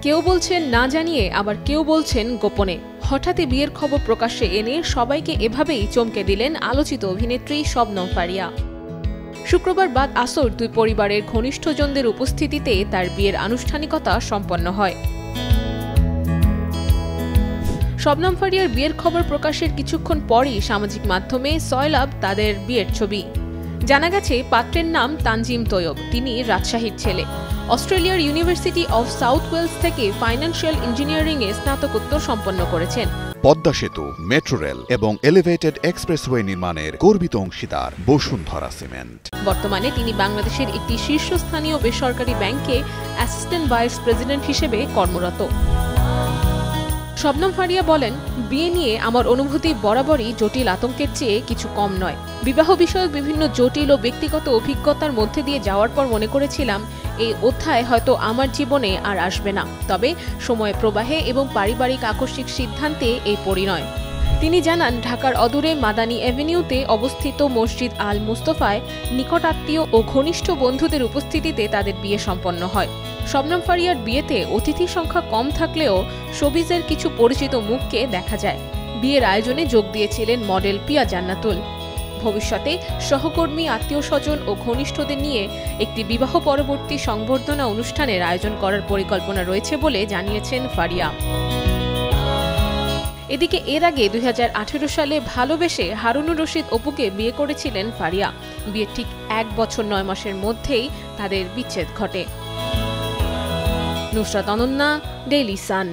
কেউ বলছেন না জানিয়ে, আবার কেউ বলছেন গোপনে। হঠাৎই বিয়ের খবর প্রকাশ্যে এনে সবাইকে এভাবেই চমকে দিলেন আলোচিত অভিনেত্রী শবনম ফারিয়া। শুক্রবার বাদ আসর দুই পরিবারের ঘনিষ্ঠজনদের উপস্থিতিতে তার বিয়ের আনুষ্ঠানিকতা সম্পন্ন হয়। শবনম ফারিয়ার বিয়ের খবর প্রকাশের কিছুক্ষণ পরই সামাজিক মাধ্যমে সয়লাব তাদের বিয়ের ছবি। জানা গেছে পাত্রের নাম তানজিম তৈয়ব। তিনি রাজশাহীর ছেলে। অস্ট্রেলিয়ার ইউনিভার্সিটি অফ সাউথ ওয়েলস থেকে ফাইন্যান্সিয়াল ইঞ্জিনিয়ারিংয়ে স্নাতকোত্তর সম্পন্ন করেছেন। পদ্মা সেতু, মেট্রো রেল এবং এলিভেটেড এক্সপ্রেসওয়ে নির্মাণের গর্বিত অংশীদার বসুন্ধরা সিমেন্ট। বর্তমানে তিনি বাংলাদেশের একটি শীর্ষস্থানীয় বেসরকারি ব্যাংকে অ্যাসিস্ট্যান্ট ভাইস প্রেসিডেন্ট হিসেবে কর্মরত। শবনম ফারিয়া বলেন, বিয়ে নিয়ে আমার অনুভূতি বরাবরই জটিল আতঙ্কের চেয়ে কিছু কম নয়। বিবাহ বিষয়ক বিভিন্ন জটিল ও ব্যক্তিগত অভিজ্ঞতার মধ্যে দিয়ে যাওয়ার পর মনে করেছিলাম এই অধ্যায় হয়তো আমার জীবনে আর আসবে না। তবে সময়ের প্রবাহে এবং পারিবারিক আকস্মিক সিদ্ধান্তে এই পরিণয়। তিনি জানান, ঢাকার অদূরে মাদানী অ্যাভিনিউতে অবস্থিত মসজিদ আল মুস্তফায় নিকট আত্মীয় ও ঘনিষ্ঠ বন্ধুদের উপস্থিতিতে তাদের বিয়ে সম্পন্ন হয়। শবনম ফারিয়ার বিয়েতে অতিথি সংখ্যা কম থাকলেও শোবিজের কিছু পরিচিত মুখকে দেখা যায়। বিয়ের আয়োজনে যোগ দিয়েছিলেন মডেল পিয়া জান্নাতুল। ভবিষ্যতে সহকর্মী, আত্মীয় স্বজন ও ঘনিষ্ঠদের নিয়ে একটি বিবাহ পরবর্তী সংবর্ধনা অনুষ্ঠানের আয়োজন করার পরিকল্পনা রয়েছে বলে জানিয়েছেন ফারিয়া। এদিকে এর আগে 2018 সালে ভালোবেসে হারুনুর রশিদ অপুকে বিয়ে করেছিলেন ফারিয়া। বিয়ের ঠিক 1 বছর 9 মাসের মধ্যেই তাদের বিচ্ছেদ ঘটে। Nusrat Ananya, Daily Sun.